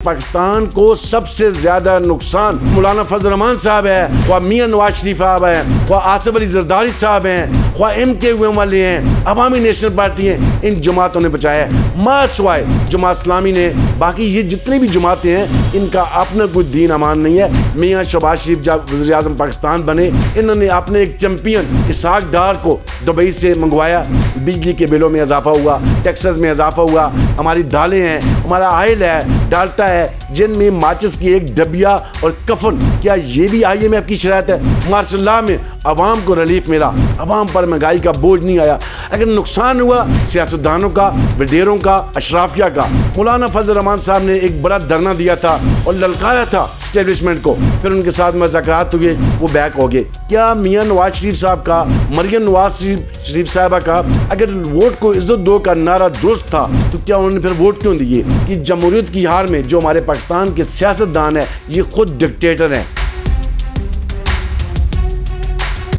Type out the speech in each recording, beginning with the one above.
پاکستان کو سب سے زیادہ نقصان مولانا فضل الرحمان صاحب ہے، خواہ میاں نواز شریف صاحب ہیں، خواہ آصف علی زرداری صاحب ہیں، خواہ MKM والے ہیں، عوامی نیشنل پارٹی ہیں، ان جماعتوں نے بچایا ہے ما سوائے جماعت اسلامی نے۔ باقی یہ جتنی بھی جماعتیں ہیں ان کا اپنا کوئی دین امان نہیں ہے۔ میاں شہباز شریف جب وزیر اعظم پاکستان بنے، انہوں نے اپنے ایک چیمپئن اسحاق ڈار کو دبئی سے منگوایا، بجلی کے بلوں میں اضافہ ہوا، ٹیکسز میں اضافہ ہوا، ہماری دالیں ہیں، ہمارا آئل ہے، ڈالٹا ہے، جن میں ماچس کی ایک ڈبیا اور کفن، کیا یہ بھی IMF کی شرائط ہے؟ مارشل لا میں عوام کو ریلیف ملا، عوام پر مہنگائی کا بوجھ نہیں آیا۔ اگر نقصان ہوا سیاستدانوں کا، وڈیروں کا، اشرافیہ کا۔ مولانا فضل الرحمان صاحب نے ایک بڑا دھرنا دیا تھا اور للکایا تھا اسٹیبلشمنٹ کو، پھر ان کے ساتھ مذاکرات ہوئے، وہ بیک ہو گئے۔ کیا میاں نواز شریف صاحب کا، مریم نواز شریف صاحبہ کا اگر ووٹ کو عزت دو کا نعرہ درست تھا تو کیا انہوں نے پھر ووٹ کیوں دیے؟ کہ جمہوریت کی ہار میں جو ہمارے پاکستان کے سیاستدان ہیں یہ خود ڈکٹیٹر ہیں۔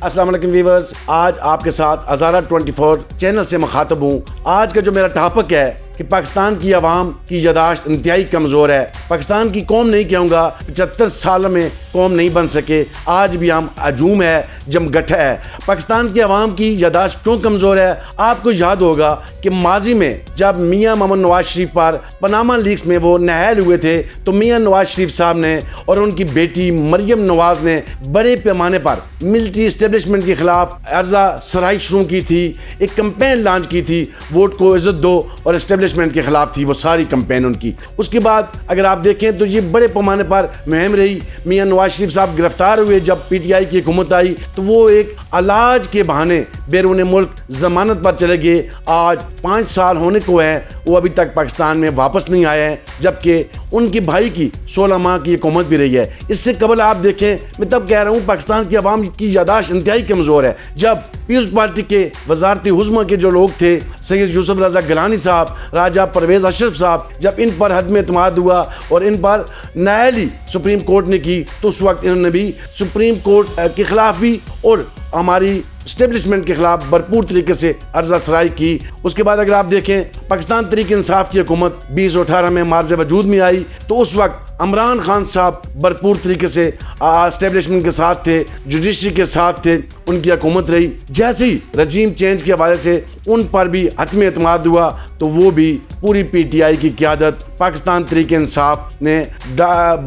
السلام علیکم ویورز، آج آپ کے ساتھ ہزارہ 24 چینل سے مخاطب ہوں۔ آج کا جو میرا ٹاپک ہے کہ پاکستان کی عوام کی یاداشت انتہائی کمزور ہے۔ پاکستان کی قوم نہیں کہوں گا، 75 سال میں قوم نہیں بن سکے، آج بھی ہم ہجوم ہے، جمگٹھا ہے۔ پاکستان کی عوام کی یاداشت کیوں کمزور ہے؟ آپ کو یاد ہوگا کہ ماضی میں جب میاں محمد نواز شریف پر پاناما لیکس میں وہ نہال ہوئے تھے تو میاں نواز شریف صاحب نے اور ان کی بیٹی مریم نواز نے بڑے پیمانے پر ملٹری اسٹیبلشمنٹ کے خلاف عرضہ سرائی شروع کی تھی، ایک کمپین لانچ کی تھی، ووٹ کو عزت دو، اور اسٹیبلشمنٹ کے خلاف تھی وہ ساری کمپین ان کی۔ اس کے بعد اگر آپ دیکھیں تو یہ بڑے پیمانے پر مہم رہی۔ میاں نواز شریف صاحب گرفتار ہوئے جب PTI کی حکومت آئی تو وہ ایک علاج کے بہانے بیرون ملک ضمانت پر چلے گئے۔ آج 5 سال ہونے کو ہے، وہ ابھی تک پاکستان میں واپس نہیں آئے ہیں، جبکہ ان کے بھائی کی 16 ماہ کی حکومت بھی رہی ہے۔ اس سے قبل آپ دیکھیں، میں تب کہہ رہا ہوں پاکستان کی عوام کی یاداشت انتہائی کمزور ہے۔ جب پیپلز پارٹی کے وزارتی عظمیٰ کے جو لوگ تھے، سید یوسف رضا گیلانی صاحب، راجہ پرویز اشرف صاحب، جب ان پر عدم اعتماد ہوا اور ان پر نااہلی سپریم کورٹ نے کی تو اس وقت انہوں نے بھی سپریم کورٹ کے خلاف بھی اور ہماری اسٹیبلشمنٹ کے خلاف بھرپور طریقے سے عرضہ سرائی کی۔ اس کے بعد اگر آپ دیکھیں پاکستان تحریک انصاف کی حکومت 2018 میں معرض وجود میں آئی تو اس وقت عمران خان صاحب بھرپور طریقے سے اسٹیبلشمنٹ کے ساتھ تھے، جوڈیشری کے ساتھ تھے، ان کی حکومت رہی۔ جیسے ہی رجیم چینج کے حوالے سے ان پر بھی حتمی اعتماد ہوا تو وہ بھی پوری PTI کی قیادت پاکستان تحریک انصاف نے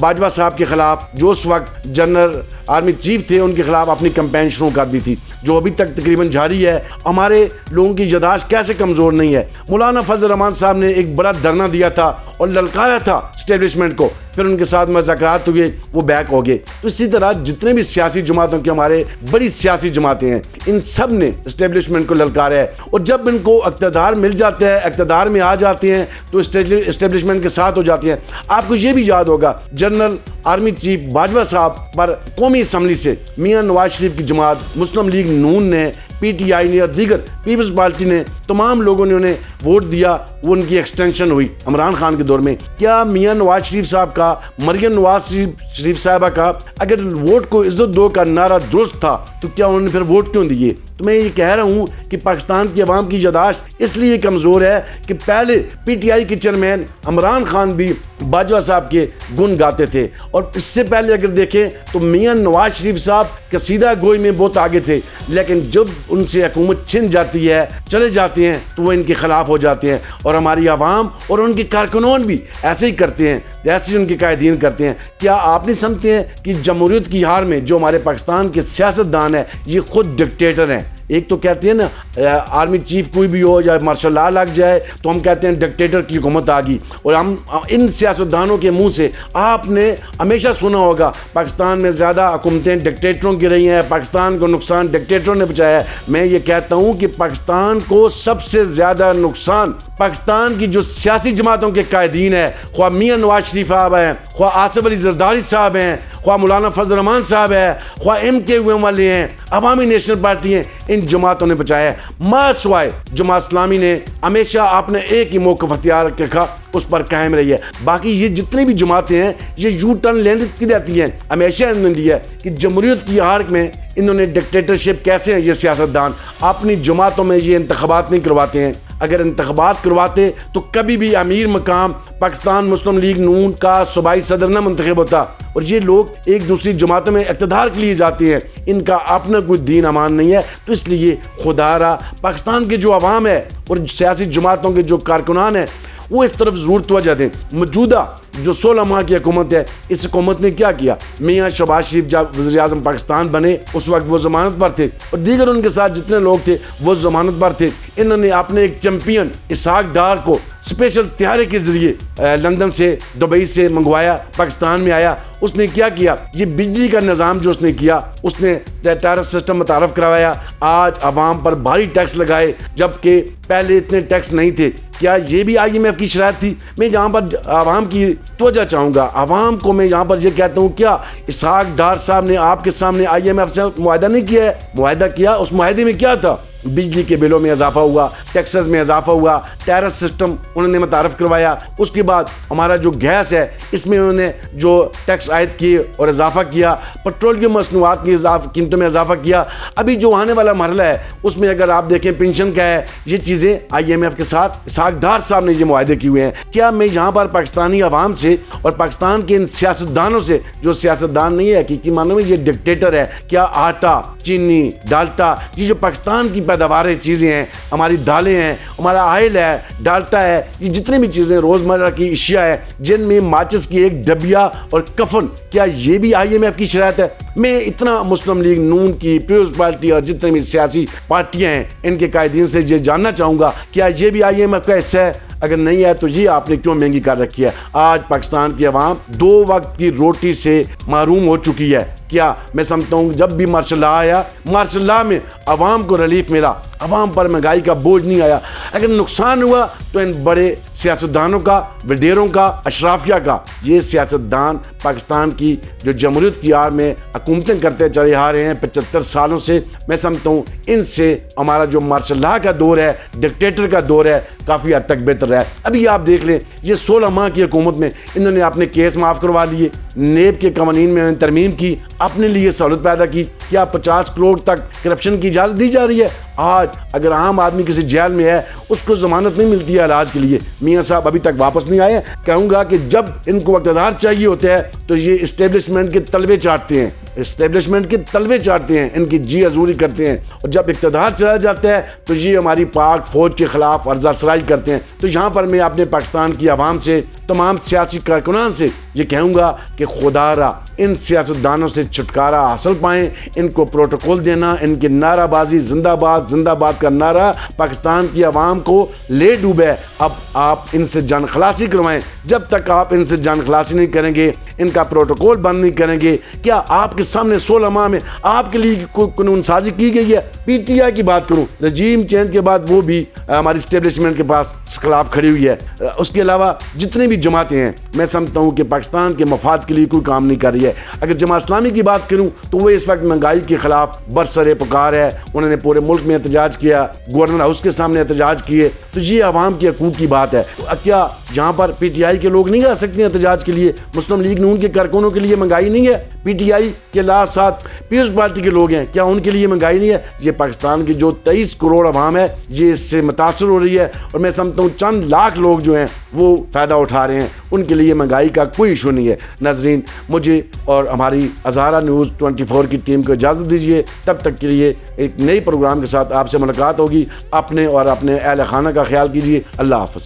باجوہ صاحب کے خلاف، جو اس وقت جنرل آرمی چیف تھے، ان کے خلاف اپنی کمپین شروع کر دی تھی، جو ابھی تک تقریباً جاری ہے۔ ہمارے لوگوں کی یاداشت کیسے کمزور نہیں ہے؟ مولانا فضل الرحمان صاحب نے ایک بڑا دھرنا دیا تھا اور للکایا تھا اسٹیبلشمنٹ کو، پھر ان کے ساتھ مذاکرات ہوئے، وہ بیک ہو گئے۔ اسی طرح جتنے بھی سیاسی جماعتوں کے ہمارے بڑی سیاسی جماعتیں ہیں، ان سب نے اسٹیبلشمنٹ کو للکارا ہے، اور جب ان کو اقتدار مل جاتا ہے، اقتدار میں آ جاتے ہیں تو اسٹیبلشمنٹ کے ساتھ ہو جاتے ہیں۔ آپ کو یہ بھی یاد ہوگا جنرل آرمی چیف باجوہ صاحب پر قومی اسمبلی سے میاں نواز شریف کی جماعت، مسلم لیگ نون نے، PTI نے اور دیگر پیپلز پارٹی نے، تمام لوگوں نے انہیں ووٹ دیا، وہ ان کی ایکسٹینشن ہوئی عمران خان کے دور میں۔ کیا میاں نواز شریف صاحب کا، مریم نواز شریف صاحبہ کا اگر ووٹ کو عزت دو کا نعرہ درست تھا تو کیا انہوں نے پھر ووٹ کیوں دیے؟ تو میں یہ کہہ رہا ہوں کہ پاکستان کی عوام کی یاداشت اس لیے کمزور ہے کہ پہلے PTI کے چیئرمین عمران خان بھی باجوہ صاحب کے گن گاتے تھے، اور اس سے پہلے اگر دیکھیں تو میاں نواز شریف صاحب قصیدہ گوئی میں بہت آگے تھے، لیکن جب ان سے حکومت چھن جاتی ہے، چلے جاتے ہیں تو وہ ان کے خلاف ہو جاتے ہیں، اور ہماری عوام اور ان کے کارکنان بھی ایسے ہی کرتے ہیں جیسے ان کے قائدین کرتے ہیں۔ کیا آپ نہیں سمجھتے ہیں کہ جمہوریت کی ہار میں جو ہمارے پاکستان کے سیاستدان ہیں یہ خود ڈکٹیٹر ہیں؟ ایک تو کہتے ہیں نا آرمی چیف کوئی بھی ہو یا مارشل لا لگ جائے تو ہم کہتے ہیں ڈکٹیٹر کی حکومت آ گئی، اور ہم ان سیاستدانوں کے منہ سے آپ نے ہمیشہ سنا ہوگا پاکستان میں زیادہ حکومتیں ڈکٹیٹروں کی رہی ہیں، پاکستان کو نقصان ڈکٹیٹروں نے پہنچایا ہے۔ میں یہ کہتا ہوں کہ پاکستان کو سب سے زیادہ نقصان پاکستان کی جو سیاسی جماعتوں کے قائدین ہیں، خواہ میاں نواز شریف صاحب ہیں، خواہ آصف علی زرداری صاحب ہیں، خواہ مولانا فضل الرحمان صاحب ہے، خواہ MKM والے ہیں، عوامی نیشنل پارٹی ہیں، ان جماعتوں نے بچایا ہے ما سوائے جماعت اسلامی نے ہمیشہ آپ نے ایک ہی موقف اختیار رکھا، اس پر قائم رہی ہے۔ باقی یہ جتنی بھی جماعتیں ہیں یہ یو ٹرن لیتی رہتی ہیں، ہمیشہ انہوں نے لیا ہے کہ جمہوریت کی ہار میں انہوں نے ڈکٹیٹرشپ کیسے ہیں یہ سیاستدان اپنی جماعتوں میں یہ انتخابات نہیں کرواتے ہیں۔ اگر انتخابات کرواتے تو کبھی بھی امیر مقام پاکستان مسلم لیگ نون کا صوبائی صدر نہ منتخب ہوتا اور یہ لوگ ایک دوسری جماعتوں میں اقتدار کے لیے جاتے ہیں، ان کا اپنا کوئی دین امان نہیں ہے، تو اس لیے خدا را پاکستان کے جو عوام ہے اور سیاسی جماعتوں کے جو کارکنان ہیں وہ اس طرف ضرور توجہ دیں۔ موجودہ جو 16 ماہ کی حکومت ہے، اس حکومت نے کیا کیا؟ میاں شہباز شریف جب وزیر اعظم پاکستان بنے اس وقت وہ ضمانت پر تھے اور دیگر ان کے ساتھ جتنے لوگ تھے وہ ضمانت پر تھے۔ انہوں نے اپنے ایک چیمپئن اسحاق ڈار کو اسپیشل طیارے کے ذریعے لندن سے دبئی سے منگوایا، پاکستان میں آیا۔ اس نے کیا کیا؟ یہ بجلی کا نظام جو اس نے کیا، اس نے ٹیرس سسٹم متعارف کروایا، آج عوام پر بھاری ٹیکس لگائے جبکہ پہلے اتنے ٹیکس نہیں تھے۔ کیا یہ بھی آئی ایم ایف کی شرائط تھی؟ میں یہاں پر عوام کی توجہ چاہوں گا، عوام کو میں یہاں پر یہ کہتا ہوں، کیا اسحاق ڈار صاحب نے آپ کے سامنے آئی ایم ایف سے معاہدہ نہیں کیا ہے؟ معاہدہ کیا، اس معاہدے میں کیا تھا؟ بجلی کے بلوں میں اضافہ ہوا، ٹیکسز میں اضافہ ہوا، ٹیرس سسٹم انہوں نے متعارف کروایا۔ اس کے بعد ہمارا جو گیس ہے اس میں انہوں نے جو ٹیکس عائد کیے اور اضافہ کیا، پیٹرولیم مصنوعات کی قیمتوں میں اضافہ کیا۔ ابھی جو آنے والا مرحلہ ہے اس میں اگر آپ دیکھیں پینشن کا ہے، یہ چیزیں آئی ایم ایف کے ساتھ اسحاق ڈار صاحب نے یہ معاہدے کیے ہوئے ہیں۔ کیا میں یہاں پر پاکستانی عوام سے اور پاکستان کے ان سیاستدانوں سے، جو سیاستدان نہیں ہے حقیقی معنوں میں یہ ڈکٹیٹر ہے، کیا آٹا، چینی، ڈالٹا، یہ جو پاکستان کی پیداواریں چیزیں ہیں، ہماری دالیں ہیں، ہمارا آئل ہے، ڈالٹا ہے، یہ جتنی بھی چیزیں روزمرہ کی اشیاء ہے جن میں ماچس کی ایک ڈبیا اور کفن، کیا یہ بھی آئی ایم ایف کی شرائط ہے؟ میں اتنا مسلم لیگ نون کی، پیپلز پارٹی اور جتنے بھی سیاسی پارٹیاں ہیں ان کے قائدین سے یہ جاننا چاہوں گا، کیا یہ بھی آئی ایم ایف کا حصہ ہے؟ اگر نہیں ہے تو یہ آپ نے کیوں مہنگی کر رکھی ہے؟ آج پاکستان کی عوام 2 وقت کی روٹی سے محروم ہو چکی ہے۔ کیا میں سمجھتا ہوں جب بھی مارشل لا آیا، مارشل لا میں عوام کو ریلیف ملا، عوام پر مہنگائی کا بوجھ نہیں آیا۔ اگر نقصان ہوا تو ان بڑے سیاستدانوں کا، وڈیروں کا، اشرافیہ کا۔ یہ سیاستدان پاکستان کی جو جمہوریت کی آڑ میں حکومتیں کرتے چلے آ رہے ہیں 75 سالوں سے، میں سمجھتا ہوں ان سے ہمارا جو مارشل لا کا دور ہے، ڈکٹیٹر کا دور ہے، کافی حد تک بہتر ہے۔ ابھی آپ دیکھ لیں یہ 16 ماہ کی حکومت میں انہوں نے اپنے کیس معاف کروا لیے، نیب کے قوانین میں انہوں نے ترمیم کی، اپنے لیے سہولت پیدا کی۔ کیا 50 کروڑ تک کرپشن کی اجازت دی جا رہی ہے؟ آج اگر عام آدمی کسی جیل میں ہے اس کو ضمانت نہیں ملتی ہے علاج کے لیے، میاں صاحب ابھی تک واپس نہیں آئے۔ کہوں گا کہ جب ان کو اقتدار چاہیے ہوتا ہے تو یہ اسٹیبلشمنٹ کے تلوے چاٹتے ہیں، اسٹیبلشمنٹ کے تلوے چاٹتے ہیں، ان کی جی حضوری کرتے ہیں، اور جب اقتدار چلا جاتا ہے تو یہ ہماری پاک فوج کے خلاف ارزہ سرائی کرتے ہیں۔ تو یہاں پر میں اپنے پاکستان کی عوام سے، تمام سیاسی کارکنان سے یہ کہوں گا کہ خدا را ان سیاستدانوں سے چھٹکارا حاصل پائیں، ان کو پروٹوکول دینا، ان کی نعرہ بازی زندہ باد زندہ باد کا نعرہ پاکستان کی عوام کو لے ڈوبے۔ اب آپ ان سے جان خلاصی کروائیں، جب تک آپ ان سے جان خلاصی نہیں کریں گے، ان کا پروٹوکول بند نہیں کریں گے، کیا آپ کے سامنے 16 ماہ میں آپ کے لیے کوئی قانون سازی کی گئی ہے؟ پی ٹی آئی کی بات کروں، رجیم چینج کے بعد وہ بھی ہماری اسٹیبلشمنٹ کے پاس خلاف کھڑی ہوئی ہے۔ اس کے علاوہ جتنے بھی جماعتیں ہیں میں سمجھتا ہوں کہ پاکستان کے مفاد کے لیے کوئی کام نہیں کر رہی ہے۔ اگر جماعت اسلامی کی بات کروں تو وہ اس وقت مہنگائی کے خلاف برسر پکار ہے، انہوں نے پورے ملک میں احتجاج کیا، گورنر ہاؤس کے سامنے احتجاج کیے، تو یہ عوام کے حقوق کی بات ہے۔ کیا جہاں پر پی ٹی آئی کے لوگ نہیں آ سکتے احتجاج کے لیے؟ مسلم لیگ نون کے کارکنوں کے لیے مہنگائی نہیں ہے؟ پی ٹی آئی کے ساتھ پیپلز پارٹی کے لوگ ہیں، کیا ان کے لیے مہنگائی نہیں ہے؟ یہ پاکستان کی جو 23 کروڑ عوام ہے یہ اس سے متاثر ہو رہی ہے، اور میں سمجھتا ہوں چند لاکھ لوگ جو ہیں وہ فائدہ اٹھا رہے ہیں، ان کے لیے مہنگائی کا کوئی ایشو نہیں ہے۔ ناظرین، مجھے اور ہماری اظہارہ نیوز 24 کی ٹیم کو اجازت دیجیے، تب تک کے لیے ایک نئی پروگرام کے ساتھ آپ سے ملاقات ہوگی۔ اپنے اور اپنے اہل خانہ کا خیال کیجیے۔ اللہ حافظ۔